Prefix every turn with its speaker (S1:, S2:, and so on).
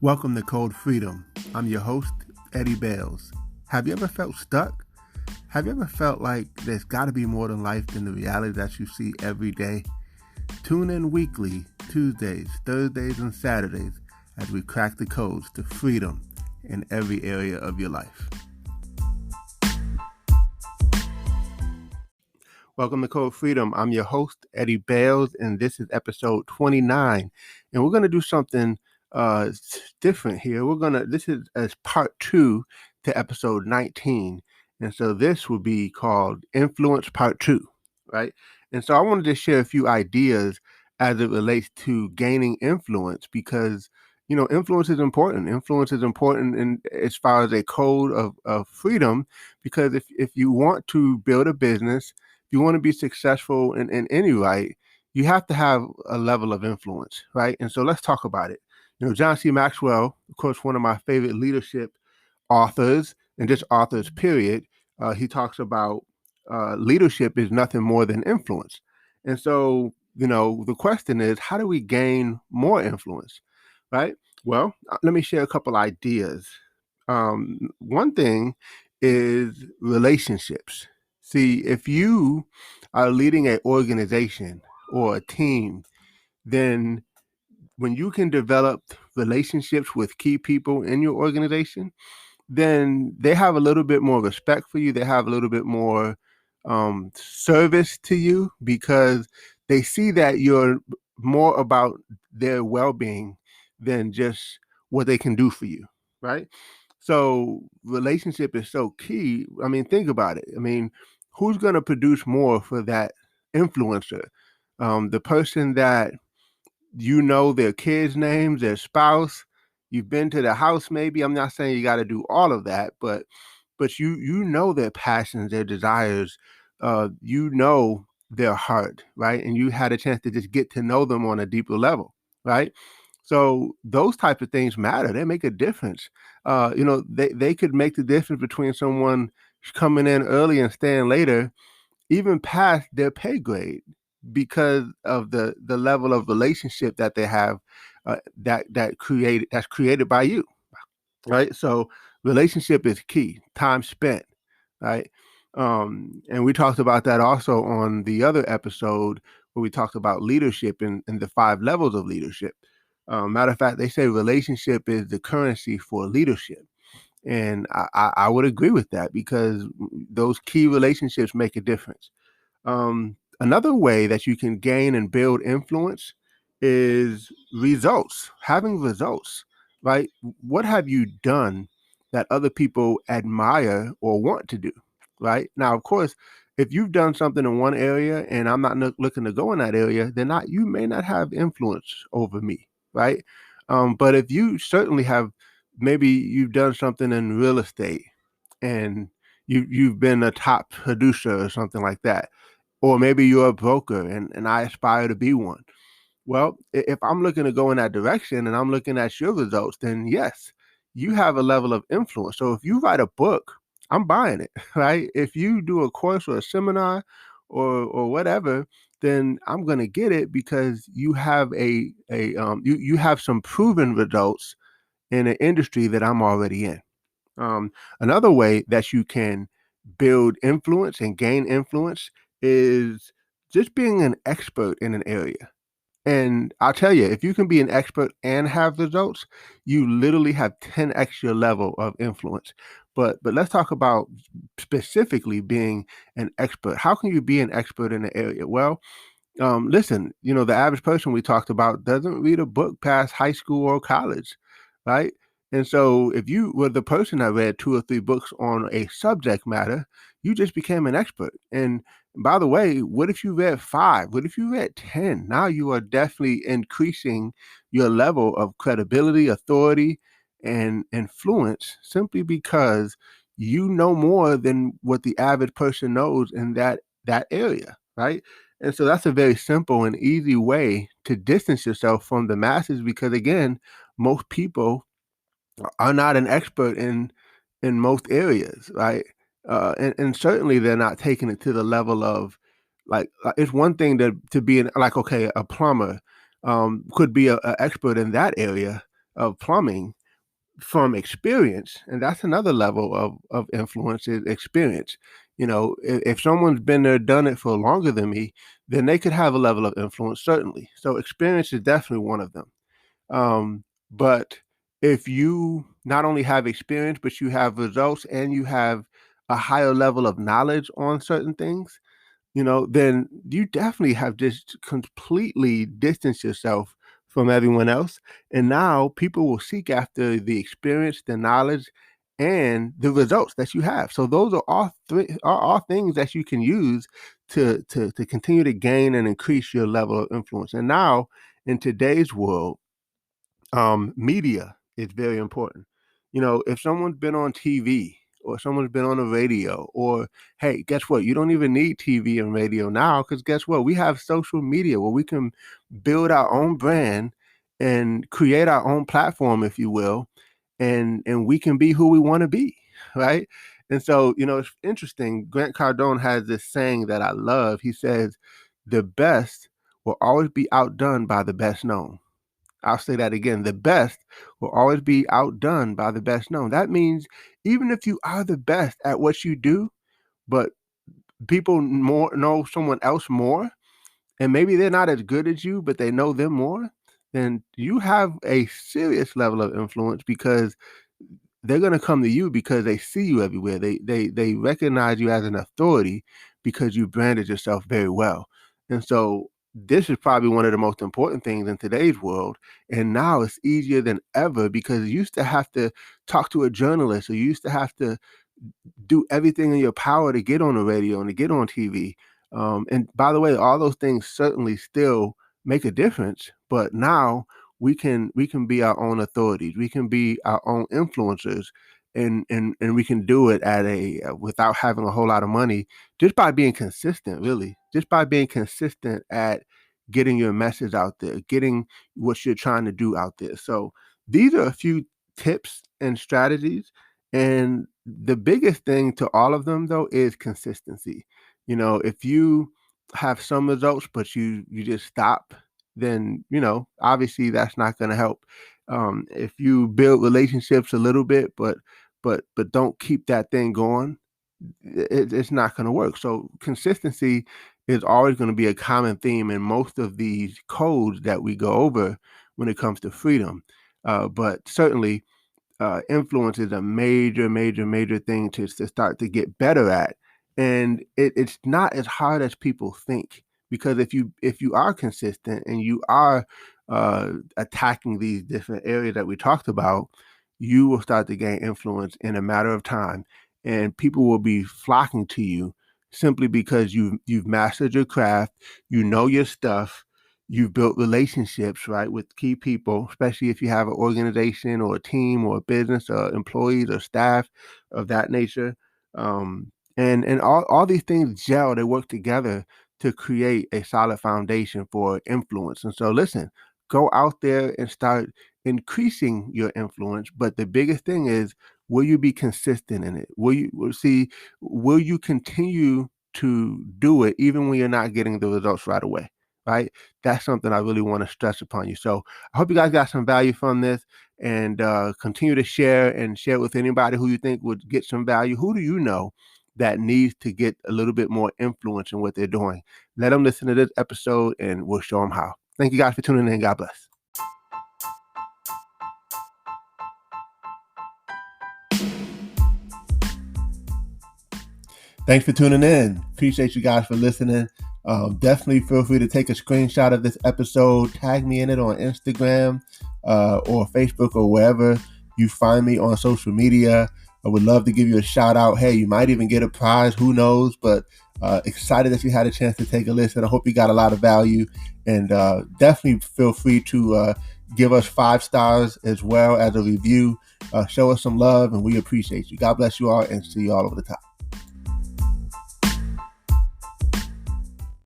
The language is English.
S1: Welcome to Code Freedom. I'm your host, Eddie Bales. Have you ever felt stuck? Have you ever felt like there's got to be more than life than the reality that you see every day? Tune in weekly, Tuesdays, Thursdays, and Saturdays as we crack the codes to freedom in every area of your life. Welcome to Code Freedom. I'm your host, Eddie Bales, and this is episode 29. And we're going to do something different here. This is as part 2 to episode 19. And so this will be called Influence Part 2, right? And so I wanted to share a few ideas as it relates to gaining influence because, influence is important. Influence is important in as far as a code of freedom, because if you want to build a business, if you want to be successful in any right, you have to have a level of influence, right? And so let's talk about it. John C. Maxwell, of course, one of my favorite leadership authors, and just authors, period, he talks about leadership is nothing more than influence. And so, the question is, how do we gain more influence, right? Well, let me share a couple ideas. One thing is relationships. See, if you are leading an organization or a team, then when you can develop relationships with key people in your organization, then they have a little bit more respect for you. They have a little bit more service to you because they see that you're more about their well-being than just what they can do for you, right? So relationship is so key. I mean, think about it. I mean, who's going to produce more for that influencer? The person that their kids' names, their spouse, you've been to their house maybe. I'm not saying you got to do all of that, but you know their passions, their desires, their heart, right? And you had a chance to just get to know them on a deeper level, right? So those type of things matter. They make a difference. They could make the difference between someone coming in early and staying later, even past their pay grade, because of the level of relationship that they have, that's created by you, right? So relationship is key. Time spent, right? And we talked about that also on the other episode where we talked about leadership and the 5 levels of leadership. Matter of fact, they say relationship is the currency for leadership. And I would agree with that because those key relationships make a difference. Another way that you can gain and build influence is results, having results, right? What have you done that other people admire or want to do, right? Now, of course, if you've done something in one area and I'm not looking to go in that area, then you may not have influence over me, right? But if you certainly have, maybe you've done something in real estate and you've been a top producer or something like that, or maybe you're a broker and I aspire to be one. Well, if I'm looking to go in that direction and I'm looking at your results, then yes, you have a level of influence. So if you write a book, I'm buying it, right? If you do a course or a seminar or whatever, then I'm going to get it because you have you have some proven results in an industry that I'm already in. Another way that you can build influence and gain influence is just being an expert in an area. And I'll tell you, if you can be an expert and have results, you literally have 10x your level of influence. But let's talk about specifically being an expert. How can you be an expert in an area? Well, listen, the average person we talked about doesn't read a book past high school or college, right? And so if you were the person that read 2 or 3 books on a subject matter, you just became an expert. And by the way, what if you read 5? What if you read 10? Now you are definitely increasing your level of credibility, authority, and influence simply because you know more than what the average person knows in that area, right? And so that's a very simple and easy way to distance yourself from the masses because, again, most people are not an expert in most areas, right? And certainly they're not taking it to the level of it's one thing to be like, okay, a plumber could be a expert in that area, of plumbing from experience, and that's another level of influence is experience. If someone's been there, done it for longer than me, then they could have a level of influence, certainly. So experience is definitely one of them. But if you not only have experience, but you have results and you have a higher level of knowledge on certain things, then you definitely have just completely distanced yourself from everyone else. And now people will seek after the experience, the knowledge, and the results that you have. So those are all things that you can use to continue to gain and increase your level of influence. And now in today's world, media is very important. If someone's been on TV or someone's been on the radio, or hey, guess what? You don't even need TV and radio now because guess what? We have social media where we can build our own brand and create our own platform, if you will, and we can be who we want to be, right? And so, it's interesting. Grant Cardone has this saying that I love. He says, "The best will always be outdone by the best known." I'll say that again. The best will always be outdone by the best known. That means even if you are the best at what you do, but people more know someone else more, and maybe they're not as good as you, but they know them more, then you have a serious level of influence because they're going to come to you because they see you everywhere. They recognize you as an authority because you branded yourself very well. And so this is probably one of the most important things in today's world. And now it's easier than ever because you used to have to talk to a journalist, or you used to have to do everything in your power to get on the radio and to get on TV. And by the way, all those things certainly still make a difference. But now we can be our own authorities. We can be our own influencers, and we can do it at a without having a whole lot of money, just by being consistent. Really, just by being consistent at getting your message out there, getting what you're trying to do out there. So these are a few tips and strategies, and the biggest thing to all of them though is consistency. If you have some results but you just stop, then obviously that's not going to help. If you build relationships a little bit but don't keep that thing going, it's not going to work. So consistency is always going to be a common theme in most of these codes that we go over when it comes to freedom. But certainly influence is a major, major, major thing to start to get better at. And it's not as hard as people think, because if you are consistent and you are attacking these different areas that we talked about, you will start to gain influence in a matter of time, and people will be flocking to you simply because you've mastered your craft, you know your stuff, you've built relationships, right, with key people, especially if you have an organization or a team or a business or employees or staff of that nature. And all these things gel, they work together to create a solid foundation for influence. And so listen, go out there and start increasing your influence. But the biggest thing is, will you be consistent in it? Will you continue to do it even when you're not getting the results right away? Right? That's something I really want to stress upon you. So I hope you guys got some value from this, and continue to share with anybody who you think would get some value. Who do you know that needs to get a little bit more influence in what they're doing? Let them listen to this episode and we'll show them how. Thank you guys for tuning in. God bless. Thanks for tuning in. Appreciate you guys for listening. Definitely feel free to take a screenshot of this episode, tag me in it on Instagram or Facebook or wherever you find me on social media. I would love to give you a shout out. Hey, you might even get a prize. Who knows? But excited that you had a chance to take a listen. I hope you got a lot of value, and definitely feel free to give us 5 stars as well as a review. Show us some love, and we appreciate you. God bless you all, and see you all over the top.